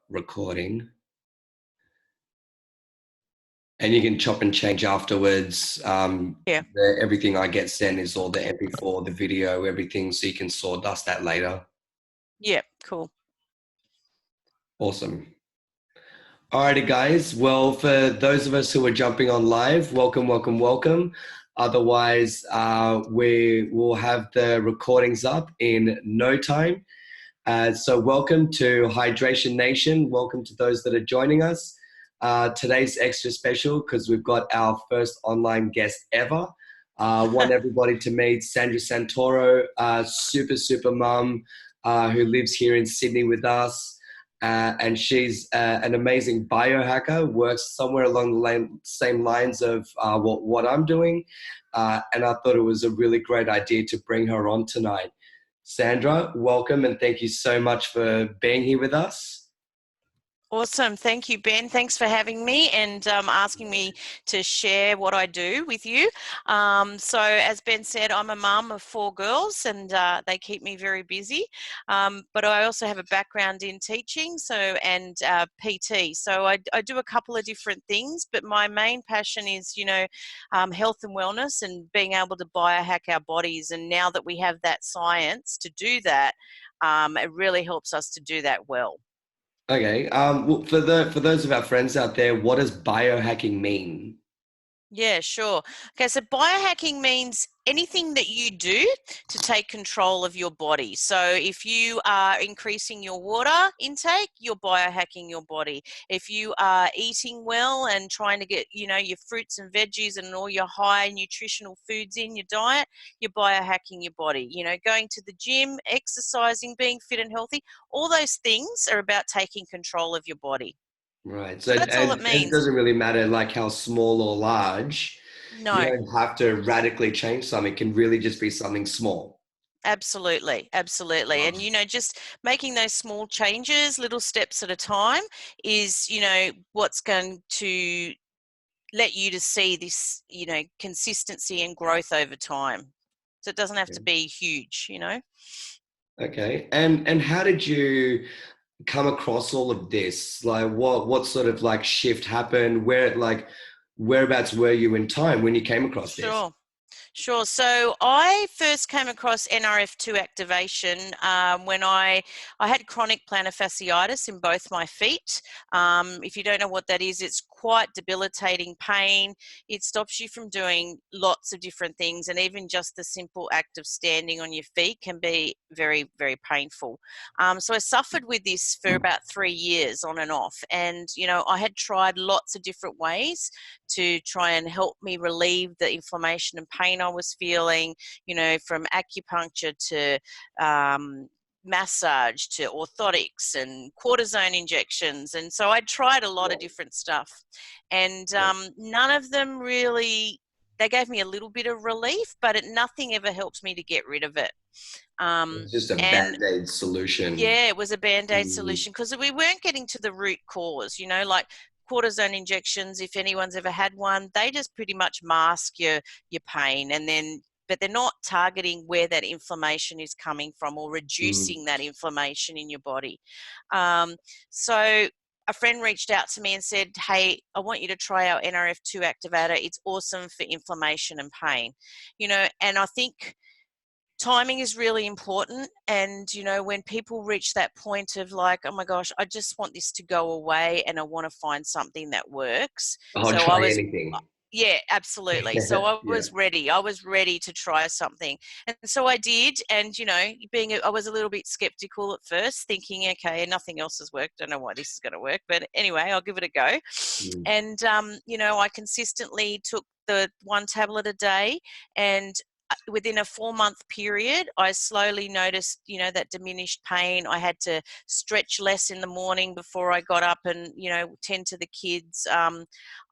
recording, and you can chop and change afterwards. Everything I get sent is all the MP4, the video, everything, so you can sawdust that later. Yeah, cool. Awesome. Alrighty, guys. Well, for those of us who are jumping on live, welcome, welcome, welcome. Otherwise, we will have the recordings up in no time. So welcome to Hydration Nation. Welcome to those that are joining us. Today's extra special because we've got our first online guest ever. Want everybody to meet Sandra Santoro, super mum who lives here in Sydney with us. And she's an amazing biohacker, works somewhere along the same lines of what I'm doing. And I thought it was a really great idea to bring her on tonight. Sandra, welcome, and thank you so much for being here with us. Awesome. Thank you, Ben. Thanks for having me and asking me to share what I do with you. So as Ben said, I'm a mum of 4 girls and they keep me very busy. But I also have a background in teaching and PT. So I do a couple of different things, but my main passion is, health and wellness and being able to biohack our bodies. And now that we have that science to do that, it really helps us to do that well. Okay. Well, for those of our friends out there, what does biohacking mean? Yeah, sure. Okay, so biohacking means anything that you do to take control of your body. So if you are increasing your water intake, you're biohacking your body. If you are eating well and trying to get, your fruits and veggies and all your high nutritional foods in your diet, you're biohacking your body. Going to the gym, exercising, being fit and healthy, all those things are about taking control of your body. Right. So that's all it It means. doesn't really matter like how small or large. You No. don't have to radically change something. It can really just be something small. Absolutely. And, just making those small changes, little steps at a time is, what's going to let you to see this, consistency and growth over time. So it doesn't have to be huge, Okay. And how did you come across all of this? Like what sort of like shift happened? Whereabouts were you in time when you came across this? Sure. So I first came across NRF2 activation when I had chronic plantar fasciitis in both my feet. If you don't know what that is, it's quite debilitating pain. It stops you from doing lots of different things, and even just the simple act of standing on your feet can be very, very painful. So I suffered with this for about 3 years on and off, and I had tried lots of different ways to try and help me relieve the inflammation and pain I was feeling, from acupuncture to massage to orthotics and cortisone injections. And so I tried a lot of different stuff, and none of them really, they gave me a little bit of relief, but nothing ever helped me to get rid of it. It's just a Band-Aid solution. Yeah, it was a Band-Aid solution because we weren't getting to the root cause, like cortisone injections. If anyone's ever had one, they just pretty much mask your pain, but they're not targeting where that inflammation is coming from or reducing that inflammation in your body. So a friend reached out to me and said, hey, I want you to try our NRF2 activator. It's awesome for inflammation and pain. And I think timing is really important. And, when people reach that point of like, oh my gosh, I just want this to go away and I want to find something that works. I'll try anything. Yeah, absolutely. So I was ready. I was ready to try something. And so I did. And, I was a little bit skeptical at first, thinking, okay, nothing else has worked. I don't know why this is going to work. But anyway, I'll give it a go. And, I consistently took the 1 tablet a day, and within a 4-month period, I slowly noticed, that diminished pain. I had to stretch less in the morning before I got up and, tend to the kids.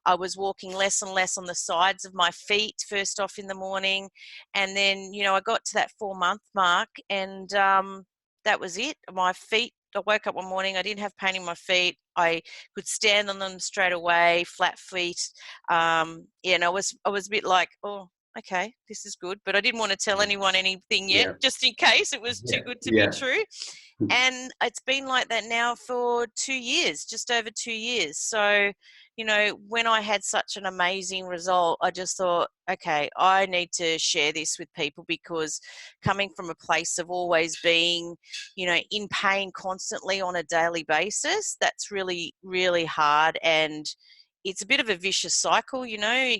I was walking less and less on the sides of my feet first off in the morning. And then, I got to that 4-month mark, and that was it. My feet, I woke up one morning, I didn't have pain in my feet. I could stand on them straight away, flat feet. And I was a bit like, oh, okay, this is good. But I didn't want to tell anyone anything yet, just in case it was too good to be true. And it's been like that now for 2 years, just over 2 years. So, you know, when I had such an amazing result, I just thought, okay, I need to share this with people, because coming from a place of always being, you know, in pain constantly on a daily basis, that's really, really hard. And it's a bit of a vicious cycle, you know.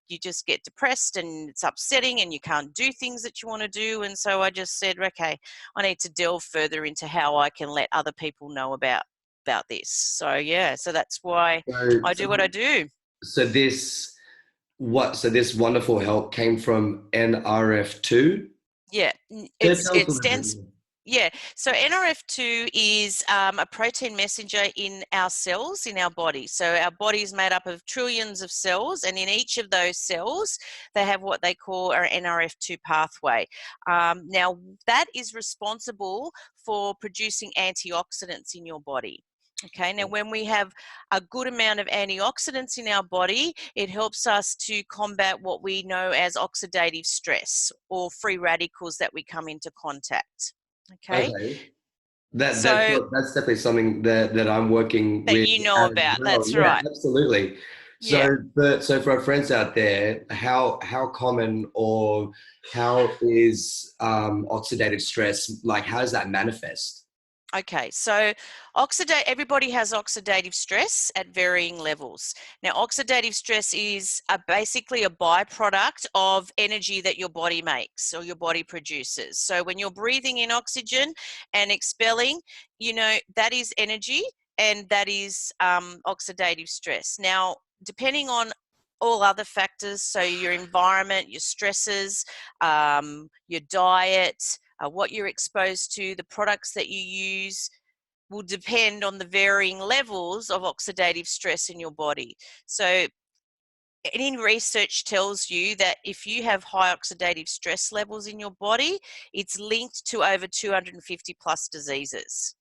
You just get depressed and it's upsetting and you can't do things that you want to do. And so I just said, okay, I need to delve further into how I can let other people know about this. So yeah, so that's why So, I do what I so, do. so this so this wonderful help came from NRF2. Yeah, So it's tell us it a little bit stands. more. Yeah, so NRF2 is a protein messenger in our cells in our body. So our body is made up of trillions of cells, and in each of those cells, they have what they call our NRF2 pathway. Now, that is responsible for producing antioxidants in your body. Okay, now when we have a good amount of antioxidants in our body, it helps us to combat what we know as oxidative stress or free radicals that we come into contact. Okay, Okay. so That's definitely something that I'm working that with you know as about, well. that's Yeah, right. absolutely. Yeah. So for our friends out there, how common or how is oxidative stress, like how does that manifest? Okay, so everybody has oxidative stress at varying levels. Now, oxidative stress is basically a byproduct of energy that your body makes or your body produces. So when you're breathing in oxygen and expelling, you know, that is energy, and that is oxidative stress. Now, depending on all other factors, so your environment, your stresses, your diet, what you're exposed to, the products that you use, will depend on the varying levels of oxidative stress in your body. So any research tells you that if you have high oxidative stress levels in your body, it's linked to over 250 plus diseases.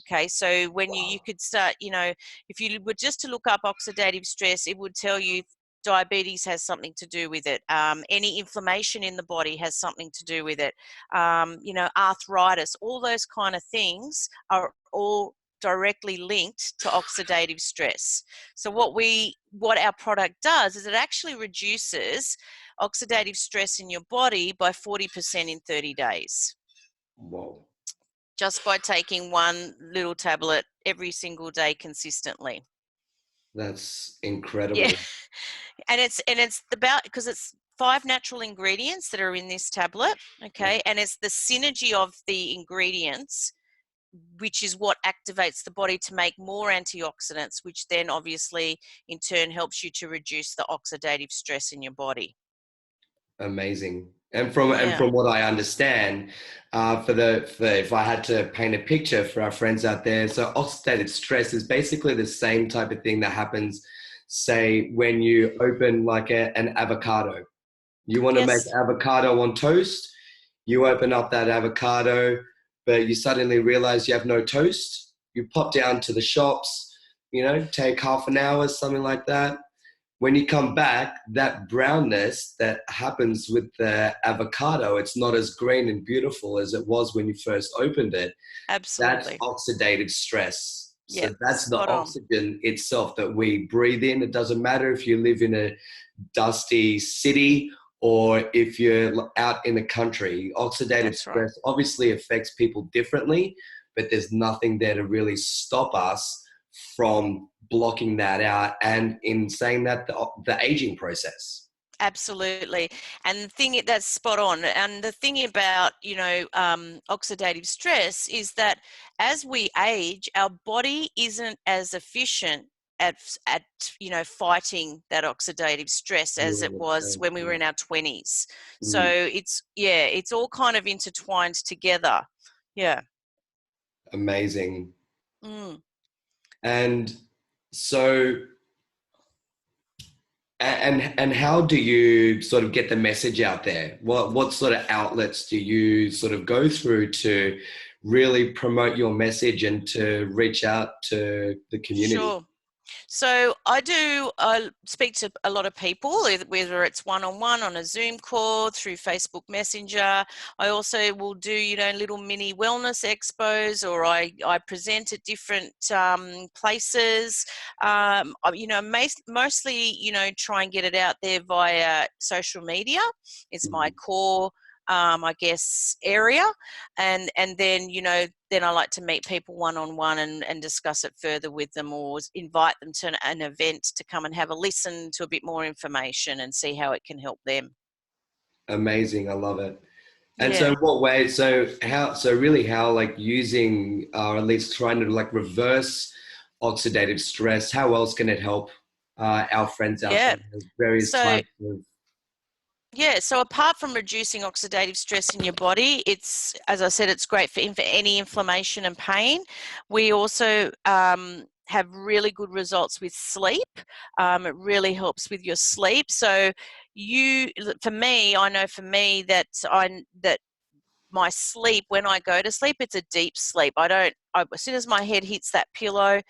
Okay, so when you Wow. could start, you know, if you were just to look up oxidative stress, it would tell you diabetes has something to do with it. Any inflammation in the body has something to do with it. You know, arthritis, all those kind of things are all directly linked to oxidative stress. So what our product does is it actually reduces oxidative stress in your body by 40% in 30 days, Whoa, just by taking one little tablet every single day consistently. that's Yeah. incredible. And it's about, because it's 5 natural ingredients that are in this tablet, Yeah. okay? And it's the synergy of the ingredients which is what activates the body to make more antioxidants, which then obviously in turn helps you to reduce the oxidative stress in your body. Amazing. And Yeah. from what I understand, for if I had to paint a picture for our friends out there, so oxidative stress is basically the same type of thing that happens, say, when you open like an avocado. You want to make Yes. avocado on toast. You open up that avocado, but you suddenly realize you have no toast. You pop down to the shops, take half an hour, something like that. When you come back, that brownness that happens with the avocado, it's not as green and beautiful as it was when you first opened it. That's Absolutely. oxidative stress. Yeah. So that's the Spot on. oxygen itself that we breathe in. It doesn't matter if you live in a dusty city or if you're out in the country. Oxidative That's right. stress obviously affects people differently, but there's nothing there to really stop us from blocking that out. And in saying that, the aging process. Absolutely. And the thing that's spot on. And the thing about, oxidative stress is that as we age, our body isn't as efficient at fighting that oxidative stress as it was when we were in our 20s. So Mm, it's all kind of intertwined together. Yeah. amazing. Mm. And so and how do you sort of get the message out there? What sort of outlets do you sort of go through to really promote your message and to reach out to the community? Sure. So I speak to a lot of people, whether it's one-on-one on a Zoom call, through Facebook Messenger. I also will do, little mini wellness expos, or I present at different places. Mostly, try and get it out there via social media. It's my core, I guess, area. And then, then I like to meet people one-on-one and discuss it further with them, or invite them to an event to come and have a listen to a bit more information and see how it can help them. Amazing. I love it. And so Yeah. what way, so how like using, or at least trying to like reverse oxidative stress, how else can it help our friends out Yeah. there? There's various So types of, Yeah, so apart from reducing oxidative stress in your body, as I said, it's great for any inflammation and pain. We also have really good results with sleep. It really helps with your sleep. So for me, I know for me that my sleep, when I go to sleep, it's a deep sleep. As soon as my head hits that pillow,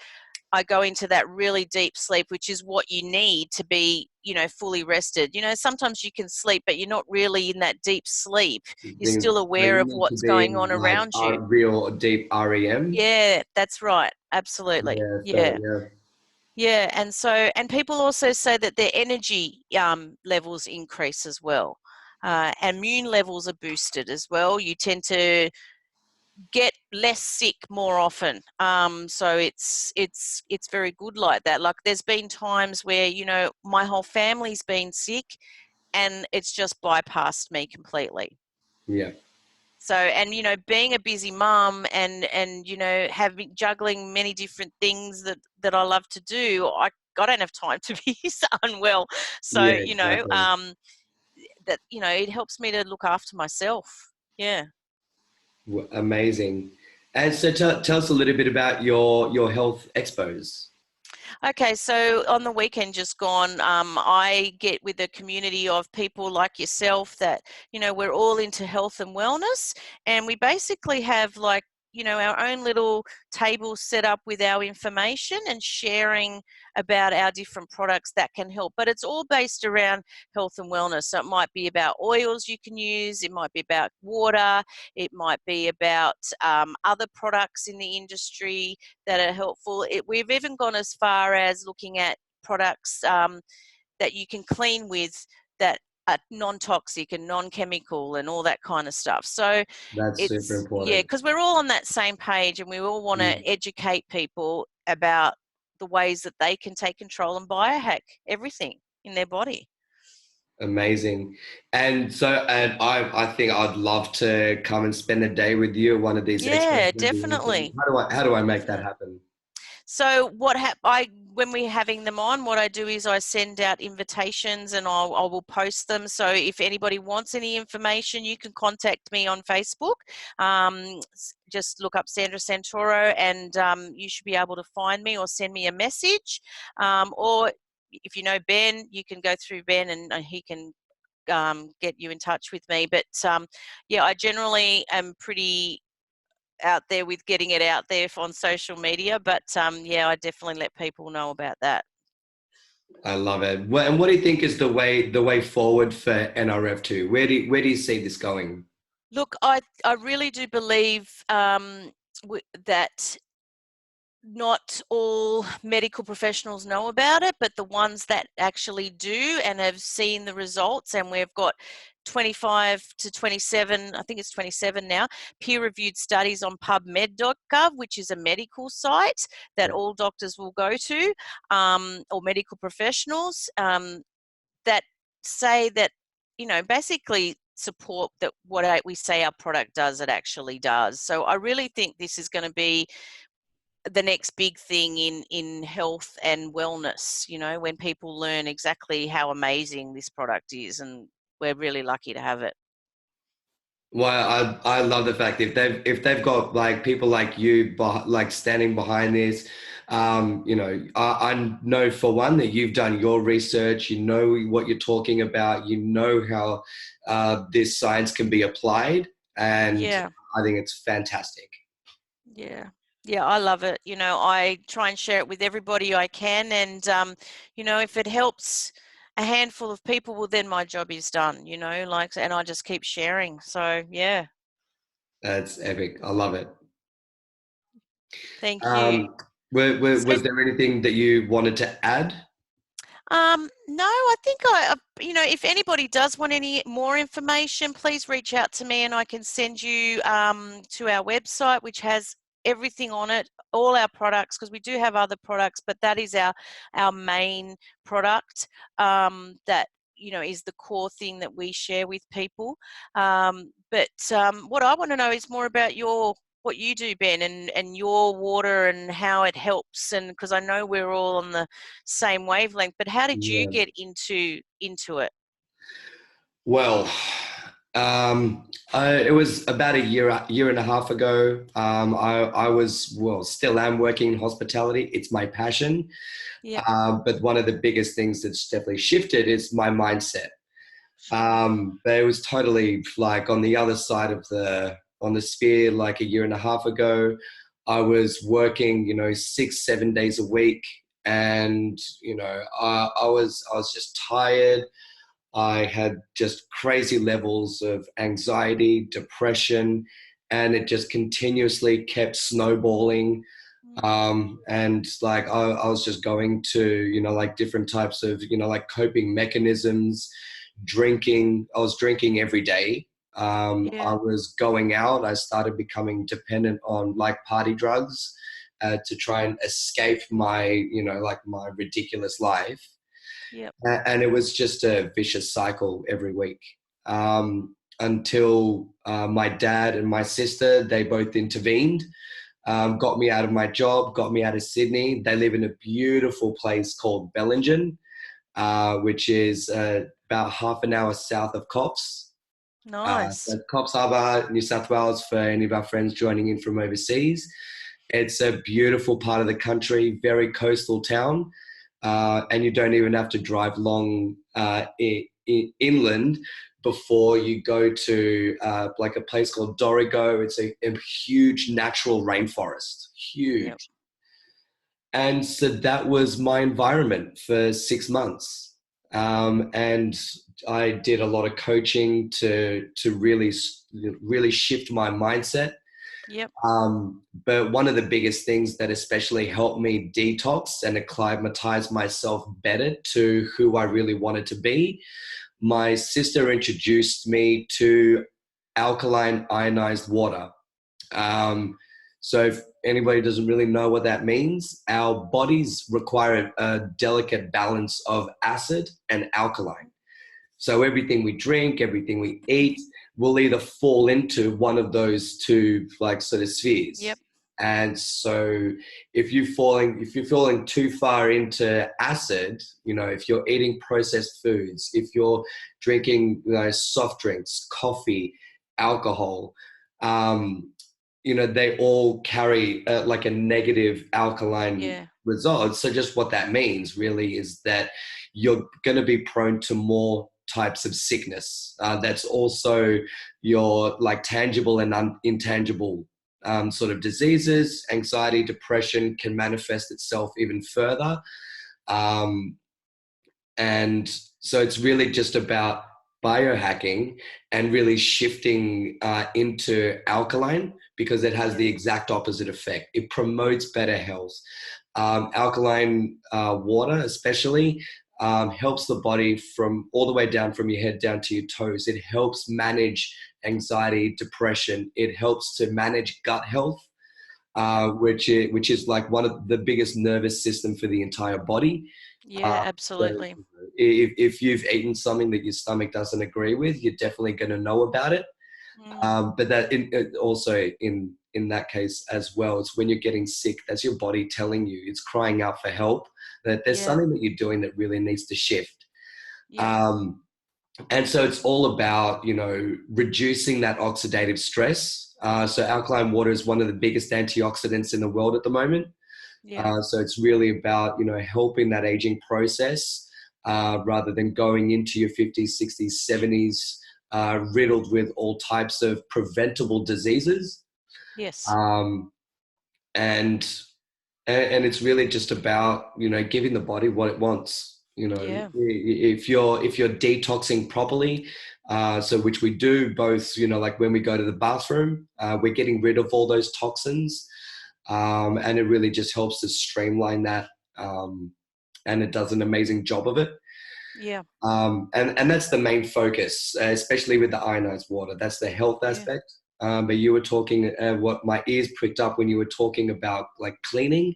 I go into that really deep sleep, which is what you need to be, fully rested. Sometimes you can sleep, but you're not really in that deep sleep. You're things. still So aware you of need to what's be going in on like around you. real deep REM. Yeah, that's right. Absolutely. Yeah, so Yeah. yeah, Yeah. And people also say that their energy levels increase as well. Immune levels are boosted as well. You tend to get less sick more often. So it's very good like that. Like, there's been times where, my whole family's been sick and it's just bypassed me completely. yeah, So, and being a busy mum and having juggling many different things that I love to do, I don't have time to be so unwell. So, yeah, exactly. that it helps me to look after myself. Yeah. Amazing. And so tell us a little bit about your health expos. Okay, so on the weekend just gone, I get with a community of people like yourself that, we're all into health and wellness, and we basically have, like, our own little table set up with our information and sharing about our different products that can help. But it's all based around health and wellness. So it might be about oils you can use, it might be about water, it might be about other products in the industry that are helpful. We've even gone as far as looking at products that you can clean with, that are non-toxic and non-chemical and all that kind of stuff. So That's super yeah, important. because we're all on that same page and we all want to Mm, educate people about the ways that they can take control and biohack everything in their body. amazing. And I think I'd love to come and spend a day with you at one of these expos. Yeah, That'd be awesome. definitely. How do I make that Definitely. happen? So when we're having them on, what I do is I send out invitations and I will post them. So if anybody wants any information, you can contact me on Facebook. Just look up Sandra Santoro and you should be able to find me or send me a message. Or if you know Ben, you can go through Ben and he can get you in touch with me. But yeah, I generally am pretty out there with getting it out there on social media, but yeah, I definitely let people know about that. I love it. And what do you think is the way forward for NRF2? Where do you see this going? Look, I really do believe that not all medical professionals know about it, but the ones that actually do and have seen the results, and we've got 25 to 27, I think it's 27 now, peer-reviewed studies on pubmed.gov, which is a medical site that Yeah, all doctors will go to, or medical professionals, that say that, basically support that what we say our product does, it actually does. So I really think this is going to be the next big thing in health and wellness, when people learn exactly how amazing this product is, and we're really lucky to have it. well, I love the fact if they've got like people like you, like standing behind this. I know for one that you've done your research. You know what you're talking about. You know how this science can be applied, and Yeah, I think it's fantastic. yeah. Yeah, I love it. I try and share it with everybody I can. And, if it helps a handful of people, well, then my job is done, and I just keep sharing. So, yeah, That's epic. I love it. thank you. Um, So, was there anything that you wanted to add? no, I think if anybody does want any more information, please reach out to me and I can send you to our website, which has everything on it, all our products, because we do have other products, but that is our main product that is the core thing that we share with people. But what I want to know is more about what you do, Ben, and your water and how it helps, and because I know we're all on the same wavelength. But how did you Yeah. get into it? Well, it was about year and a half ago. I was, well, still am working in hospitality. It's my passion. Yep. But one of the biggest things that's definitely shifted is my mindset. Sure. But it was totally like on the other side of on the sphere, like a year and a half ago. I was working, 6, 7 days a week. And, I was just tired. I had just crazy levels of anxiety, depression, and it just continuously kept snowballing. And like I was just going to, like different types of, like coping mechanisms, drinking. I was drinking every day. I Yeah. was going out. I started becoming dependent on like party drugs to try and escape my, like my ridiculous life. Yep. And it was just a vicious cycle every week until my dad and my sister, they both intervened, got me out of my job, got me out of Sydney. They live in a beautiful place called Bellingen, which is about half an hour south of Cops. Nice. So Cops Harbour, New South Wales, for any of our friends joining in from overseas. It's a beautiful part of the country, very coastal town, and you don't even have to drive long inland before you go to like a place called Dorrigo. It's a huge natural rainforest, Yep. huge. And so that was my environment for 6 months. And I did a lot of coaching to really shift my mindset. Yep. But one of the biggest things that especially helped me detox and acclimatize myself better to who I really wanted to be, my sister introduced me to alkaline ionized water. Um, so if anybody doesn't really know what that means, our bodies require a delicate balance of acid and alkaline. So everything we drink, everything we eat, will either fall into one of those two like sort of Yep. spheres. And so if you're falling too far into acid, if you're eating processed foods, if you're drinking, soft drinks, coffee, alcohol, um, they all carry like a negative alkaline Yeah. result. So just what that means really is that you're going to be prone to more types of sickness. That's also your like tangible and intangible sort of diseases. Anxiety, depression can manifest itself even further. Um, and so it's really just about biohacking and really shifting into alkaline because it has Yep. the exact opposite effect. It promotes better health. Alkaline water, especially, helps the body from all the way down from your head down to your toes. It helps manage anxiety, depression. It helps to manage gut health, which is like one of the biggest nervous system for the entire body. Yeah. So Absolutely. if you've eaten something that your stomach doesn't agree with, you're definitely going to know about it. Mm. But also in that case as well, it's when you're getting sick, that's your body telling you, it's crying out for help, that there's Yeah. something that you're doing that really needs to shift. Yep. Um, and so it's all about, reducing that oxidative stress. So alkaline water is one of the biggest antioxidants in the world at the moment. Yep. So it's really about, helping that aging process rather than going into your 50s, 60s, 70s riddled with all types of preventable diseases. Yes. Um, and and it's really just about, you know, giving the body what it wants. You know, Yeah. if you're detoxing properly, so which we do both, you know, like when we go to the bathroom, we're getting rid of all those toxins, and it really just helps to streamline that, and it does an amazing job of it. Yeah. And that's the main focus, especially with the ionized water. That's the health Yeah. aspect. But you were talking, what my ears pricked up when you were talking about like cleaning.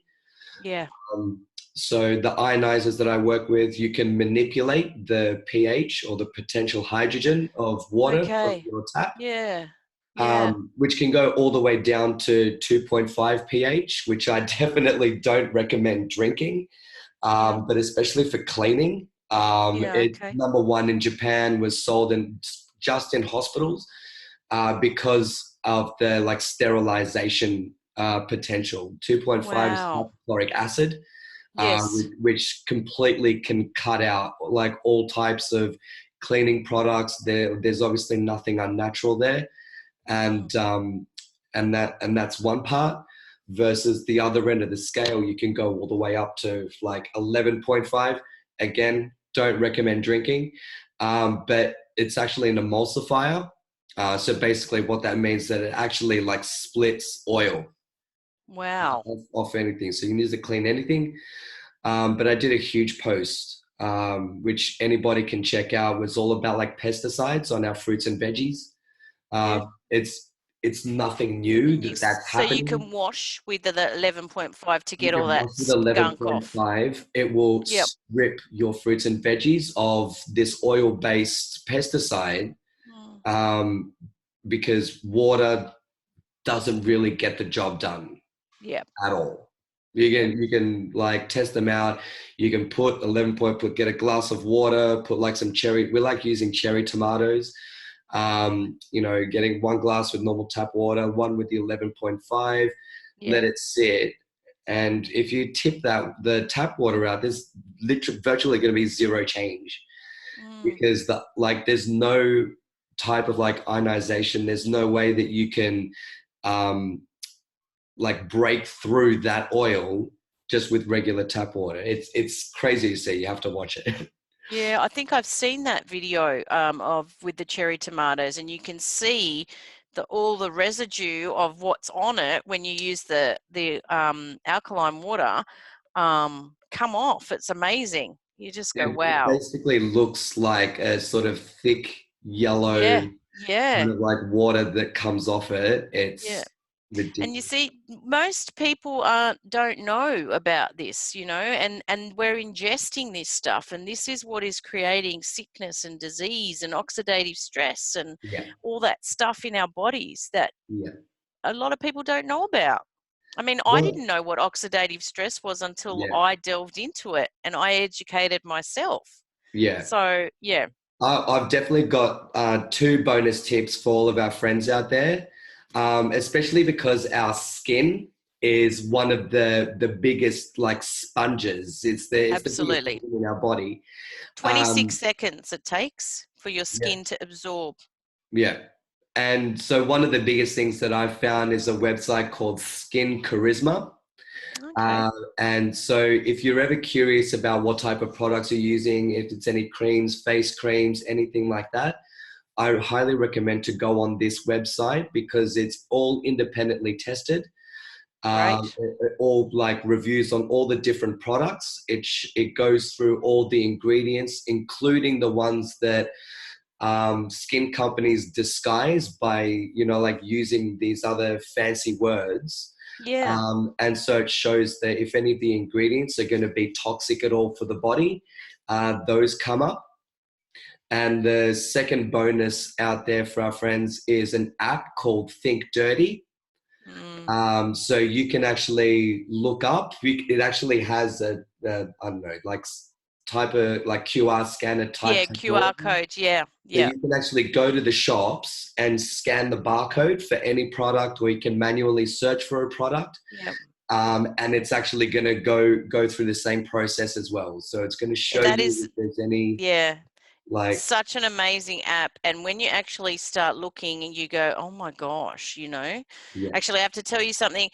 Yeah. Um, so the ionizers that I work with, you can manipulate the pH or the potential hydrogen of water from Okay. your tap, Yeah. Yeah. which can go all the way down to 2.5 pH, which I definitely don't recommend drinking, Yeah. but especially for cleaning. Yeah. It Okay. number one in Japan was sold in just in hospitals, because of the like sterilization potential. 2.5 is Wow. hypochloric acid, Yes. which completely can cut out like all types of cleaning products. There's obviously nothing unnatural there, Mm. and that's one part. Versus the other end of the scale, you can go all the way up to like 11.5. Again, don't recommend drinking, but it's actually an emulsifier. So basically, what that means is that it actually like splits oil Wow. off anything. So you can use it to clean anything. But I did a huge post, which anybody can check out. Was all about like pesticides on our fruits and veggies. Yeah. Uh, it's it's nothing new And you that's so you happening. can wash with the 11.5 to You get all can that wash with skunk off. 11.5. It will Yep. strip your fruits and veggies of this oil-based pesticide, Mm. um, because water doesn't really get the job done Yep. at all. Yep. You can like test them out. You can put 11 point, put get a glass of water, put like some cherry. We like using cherry tomatoes. You know, getting one glass with normal tap water, one with the 11.5. Yep. Let it sit, and if you tip that the tap water out, there's literally virtually going to be zero change, Mm. because there's no type of like ionization. There's no way that you can um, like break through that oil just with regular tap water. It's crazy to see. You have to watch it. Yeah, I think I've seen that video of with the cherry tomatoes, and you can see all the residue of what's on it when you use the alkaline water come off. It's amazing. You just go, It wow. basically looks like a sort of thick yellow Yeah, yeah, kind of like water that comes off it. yeah. It's And you ridiculous. see, most people don't know about this, and we're ingesting this stuff, and this is what is creating sickness and disease and oxidative stress and Yeah, all that stuff in our bodies that yeah. a lot of people don't know about. I mean, I Well, didn't know what oxidative stress was until yeah, I delved into it and I educated myself. yeah. So, yeah, I've definitely got two bonus tips for all of our friends out there, especially because our skin is one of the biggest like sponges. It's the biggest absolutely. organ in our body. 26 Um, seconds it takes for your yeah, skin to absorb. yeah. And so one of the biggest things that I've found is a website called Skin Charisma. Okay, Uh, and so if you're ever curious about what type of products you're using, if it's any creams, face creams, anything like that, I highly recommend to go on this website because it's all independently tested. great. All like reviews on all the different products. It goes through all the ingredients, including the ones that skin companies disguise by, you know, like using these other fancy words. Yeah. And so it shows that if any of the ingredients are going to be toxic at all for the body, those come up. And the second bonus out there for our friends is an app called Think Dirty. Mm. So you can actually look up. It actually has I don't know, like type of like QR scanner type Yeah, QR technology. code. Yeah, So yeah, you can actually go to the shops and scan the barcode for any product, or you can manually search for a product, yeah. and it's actually going to go through the same process as well. So it's going to show That you is, if there's any. yeah. Like, such an amazing app. And when you actually start looking and you go, oh my gosh, yeah, actually, I have to tell you something.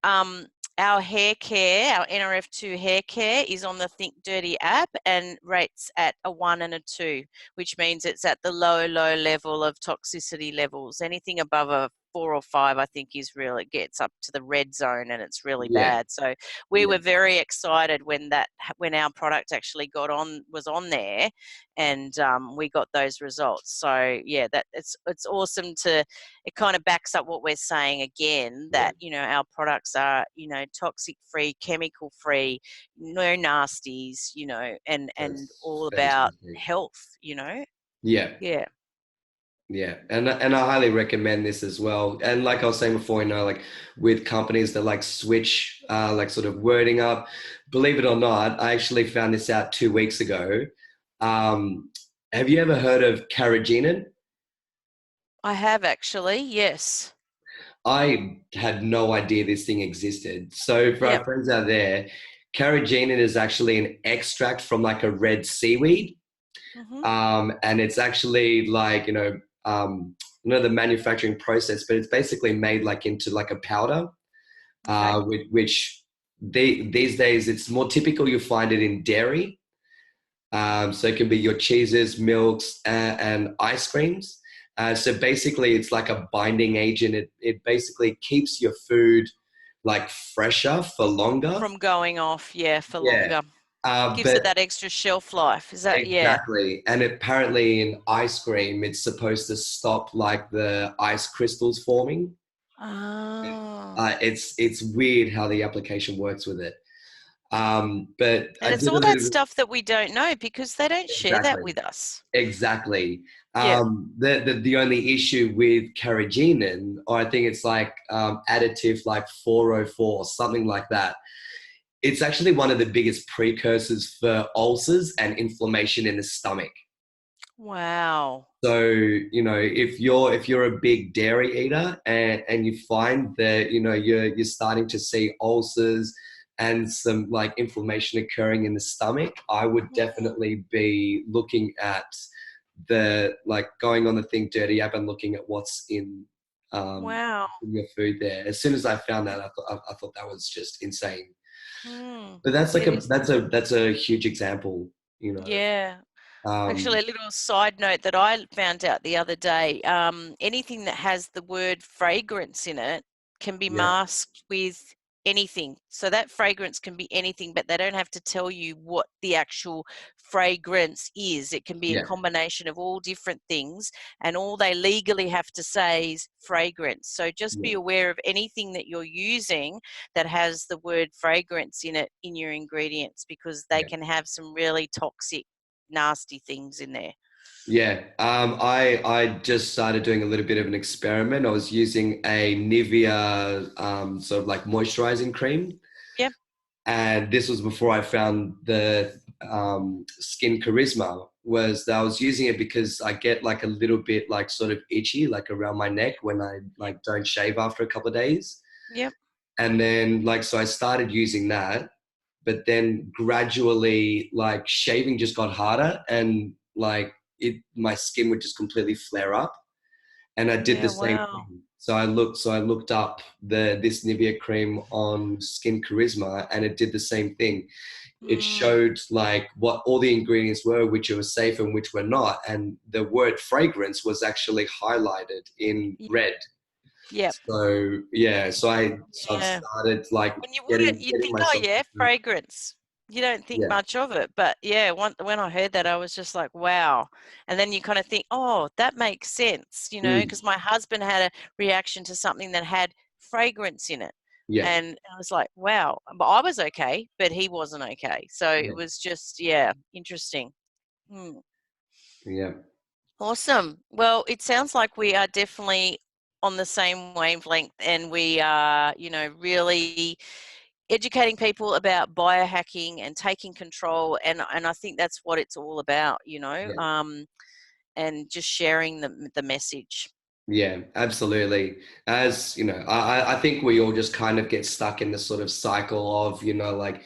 Um, our hair care, our NRF2 hair care is on the Think Dirty app and rates at a 1 and a 2, which means it's at the low, low level of toxicity levels. Anything above a 4 or 5, I think, is real. It gets up to the red zone and it's really yeah, bad. So we yeah, were very excited when our product actually was on there, and we got those results. So yeah, that it's awesome to. It kind of backs up what we're saying again, yeah. that our products are toxic free, chemical free, no nasties, and That's all about fantastic. health. Yeah. Yeah. Yeah, and I highly recommend this as well. And like I was saying before, like with companies that like switch like sort of wording up, believe it or not, I actually found this out 2 weeks ago. Um, have you ever heard of carrageenan? I have actually, yes. I had no idea this thing existed. So for our Yep. friends out there, carrageenan is actually an extract from like a red seaweed. Hmm. And it's actually like the manufacturing process, but it's basically made like into like a powder, Okay. which these days it's more typical. You find it in dairy, so it can be your cheeses, milks, and ice creams. So basically, it's like a binding agent. It basically keeps your food like fresher for longer. From going off, yeah, for Yeah, longer. Gives it but that extra shelf life. Is that, yeah. exactly. And apparently in ice cream, it's supposed to stop like the ice crystals forming. Oh. It's weird how the application works with it. But And I it's did a all that little bit, stuff that we don't know because they don't share that exactly, with us. exactly. Yeah. The only issue with carrageenan, or I think it's like additive like 404 or something like that. It's actually one of the biggest precursors for ulcers and inflammation in the stomach. Wow. So, if you're a big dairy eater and you find that, you're starting to see ulcers and some like inflammation occurring in the stomach, I would Mhm. definitely be looking at the like going on the Think Dirty app and looking at what's um Wow. in your food there. As soon as I found that, I thought that was just insane. Mm. But that's like It a is. that's a huge example, you know. Yeah. Actually, Um a little side note that I found out the other day, anything that has the word fragrance in it can be yeah, masked with anything. So that fragrance can be anything, but they don't have to tell you what the actual fragrance is. It can be a yeah, combination of all different things, and all they legally have to say is fragrance. So just yeah, be aware of anything that you're using that has the word fragrance in it in your ingredients, because they yeah. can have some really toxic, nasty things in there. Yeah, I just started doing a little bit of an experiment. I was using a Nivea sort of like moisturizing cream, Yep, and this was before I found the Skin Charisma. Was that I was using it because I get like a little bit like sort of itchy like around my neck when I yep, like don't shave after a couple of days, yep. and then like so I started using that, but then gradually like shaving just got harder and like my skin would just completely flare up, and I did the Yeah, same wow. thing. So I looked up this Nivea cream on Skin Charisma, and it did the same thing. It Mm, showed like what all the ingredients were, which were safe and which were not, and the word fragrance was actually highlighted in y- red. yep, So yeah, so I've yeah. started like When you wouldn't, getting you'd getting think, oh myself yeah, into it. fragrance. You don't think Yeah, much of it, but yeah, when I heard that, I was just like, wow. And then you kind of think, oh, that makes sense, mm, because my husband had a reaction to something that had fragrance in it. yeah, And I was like, wow. But I was okay, but he wasn't okay. So yeah, it was just, yeah, interesting. Hmm. yeah, Awesome. Well, it sounds like we are definitely on the same wavelength, and we are, really educating people about biohacking and taking control. And I think that's what it's all about, yeah. and just sharing the message. Yeah, absolutely. As you know, I think we all just kind of get stuck in this sort of cycle of, like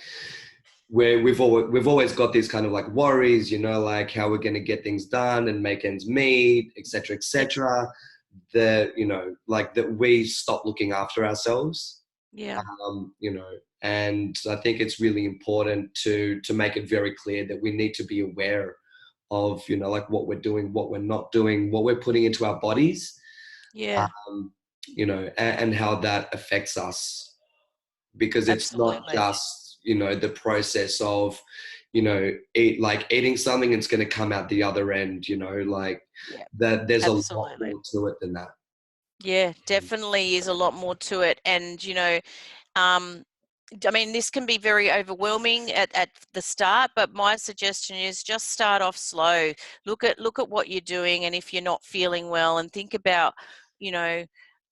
where we've always got these kind of like worries, you know, like how we're going to get things done and make ends meet, etc., Yeah. etc. That, you know, like that we stop looking after ourselves, Yeah. you know, and I think it's really important to make it very clear that we need to be aware of, you know, like what we're doing, what we're not doing, what we're putting into our bodies, Yeah. you know, and how that affects us, because it's not Absolutely. just, you know, the process of, you know, eating something, it's going to come out the other end, you know, like Yeah. that there's a lot Absolutely. more to it than that. Yeah, definitely is a lot more to it. And, you know, um, I mean, this can be very overwhelming at the start, but my suggestion is just start off slow. Look at what you're doing, and if you're not feeling well, and think about, you know,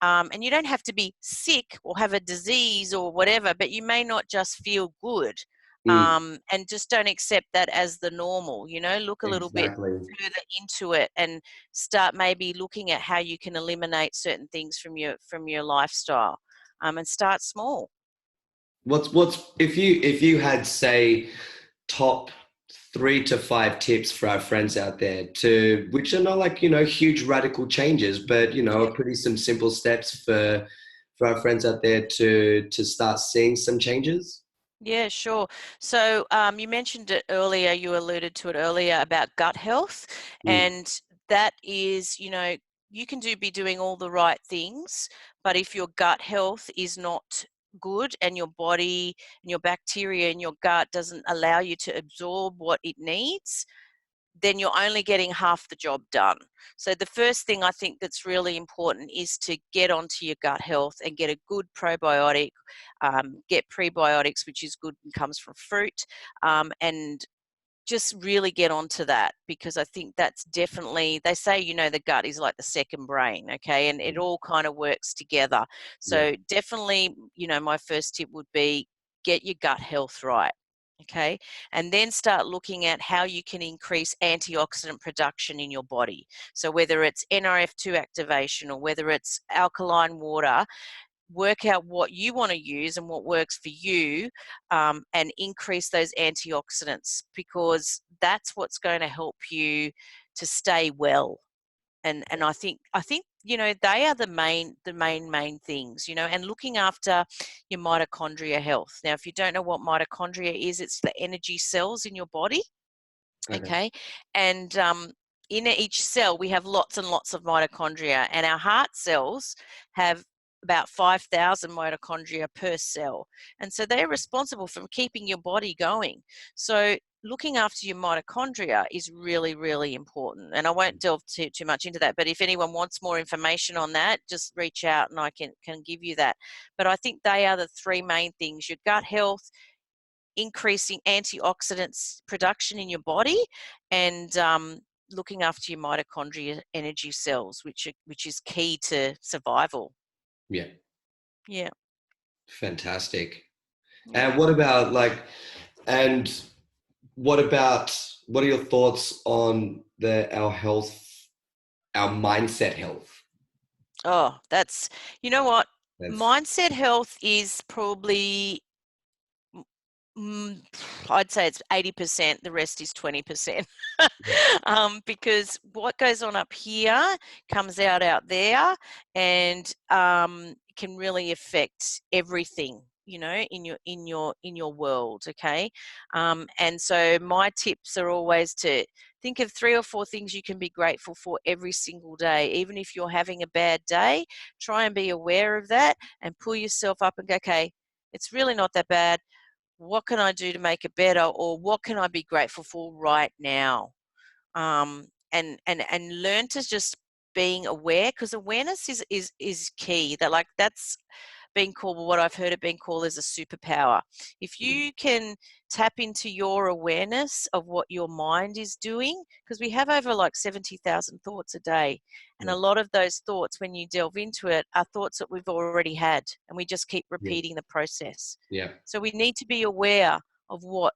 and you don't have to be sick or have a disease or whatever, but you may not just feel good, Mm, and just don't accept that as the normal. You know, look a little bit exactly. further into it and start maybe looking at how you can eliminate certain things from your lifestyle, and start small. What's if you had, say, top 3 to 5 tips for our friends out there, to which are not like, you know, huge radical changes, but, you know, Yeah. are pretty some simple steps for our friends out there to start seeing some changes. Yeah, sure. So you mentioned it earlier, you alluded to it earlier about gut health, Mm, and that is, you know, you can be doing all the right things, but if your gut health is not good and your body and your bacteria in your gut doesn't allow you to absorb what it needs, then you're only getting half the job done. So the first thing I think that's really important is to get onto your gut health and get a good probiotic, get prebiotics, which is good and comes from fruit, and just really get onto that, because I think that's definitely, they say, you know, the gut is like the second brain, okay, and it all kind of works together. yeah. So definitely, you know, my first tip would be get your gut health right. Okay, and then start looking at how you can increase antioxidant production in your body. So, whether it's NRF2 activation or whether it's alkaline water, work out what you want to use and what works for you, and increase those antioxidants, because that's what's going to help you to stay well. And I think you know, they are the main things, you know, and looking after your mitochondria health. Now, if you don't know what mitochondria is, it's the energy cells in your body. Okay. Okay. And in each cell, we have lots and lots of mitochondria, and our heart cells have about 5,000 mitochondria per cell. And so they're responsible for keeping your body going. So looking after your mitochondria is really, really important. And I won't delve too much into that, but if anyone wants more information on that, just reach out and I can give you that. But I think they are the three main things: your gut health, increasing antioxidants production in your body, and looking after your mitochondria energy cells, which is key to survival. Yeah. Yeah, Fantastic. yeah. And what about like, and what are your thoughts on our health, our mindset health? Oh, that's, you know what? That's Mindset health is probably, mm, I'd say it's 80%, the rest is 20%. yeah, Because what goes on up here comes out there, and can really affect everything, you know, in your world. Okay, and so my tips are always to think of 3 or 4 things you can be grateful for every single day. Even if you're having a bad day, try and be aware of that and pull yourself up and go, okay, it's really not that bad. What can I do to make it better, or what can I be grateful for right now? And learn to just being aware, because awareness is key. That's being called, what I've heard it being called, as a superpower. If mm, you can tap into your awareness of what your mind is doing, because we have over like 70,000 thoughts a day, and yeah, a lot of those thoughts, when you delve into it, are thoughts that we've already had, and we just keep yeah, repeating the process. yeah, So we need to be aware of what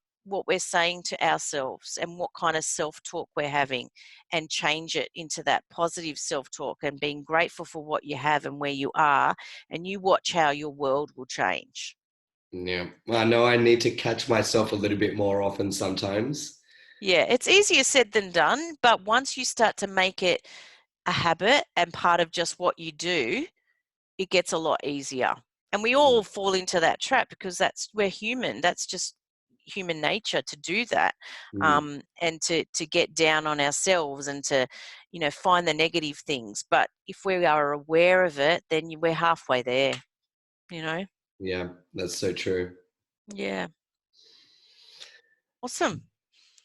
we're saying to ourselves and what kind of self-talk we're having, and change it into that positive self-talk and being grateful for what you have and where you are, and you watch how your world will change. Yeah. I know I need to catch myself a little bit more often sometimes. Yeah, it's easier said than done, but once you start to make it a habit and part of just what you do, it gets a lot easier. And we all fall into that trap because we're human. That's just human nature to do that, Mm. and to get down on ourselves and to, find the negative things. But if we are aware of it, then we're halfway there. You know. Yeah, that's so true. Yeah. Awesome.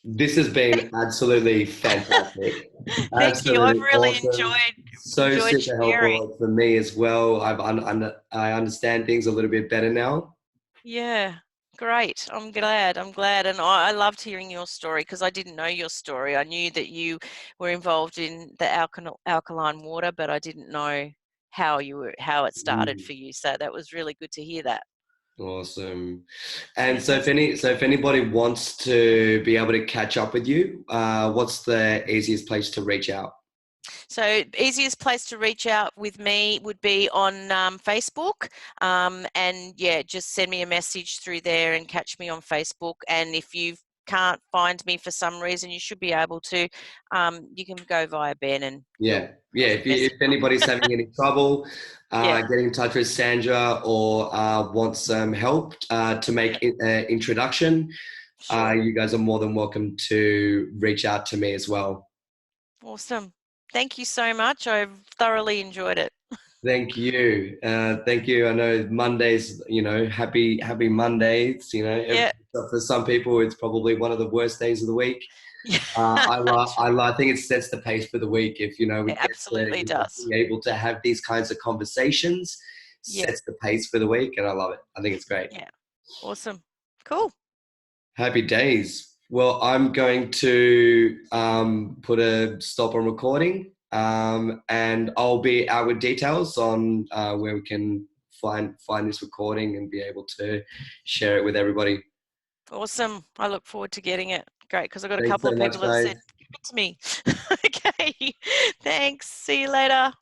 This has been absolutely fantastic. Thank you. I've Absolutely really awesome. So enjoyed super sharing. helpful for me as well. I understand things a little bit better now. Yeah, great. I'm glad. I'm glad. And I loved hearing your story because I didn't know your story. I knew that you were involved in the alkaline water, but I didn't know how it started Mm, for you. So that was really good to hear that. awesome. And so Fantastic. if anybody wants to be able to catch up with you, what's the easiest place to reach out? So easiest place to reach out with me would be on Facebook, and yeah, just send me a message through there and catch me on Facebook. And if you can't find me for some reason, you should be able to. You can go via Ben, and Yeah, yeah. he'll If message me. anybody's having any trouble, Yeah, get in touch with Sandra or wants some help to yeah, make an introduction, sure. you guys are more than welcome to reach out to me as well. Awesome. Thank you so much. I've thoroughly enjoyed it. Thank you. Thank you. I know Mondays, happy Mondays. Yeah, For some people, it's probably one of the worst days of the week. yeah. I think it sets the pace for the week. If we It get to absolutely does. be able to have these kinds of conversations, Yeah, sets the pace for the week, and I love it. I think it's great. yeah. Awesome. Cool. Happy days. Well, I'm going to put a stop on recording, and I'll be out with details on where we can find this recording and be able to share it with everybody. Awesome. I look forward to getting it. Great, because I've got a Thanks couple so of much, people that said, guys. give it to me. Okay. Thanks. See you later.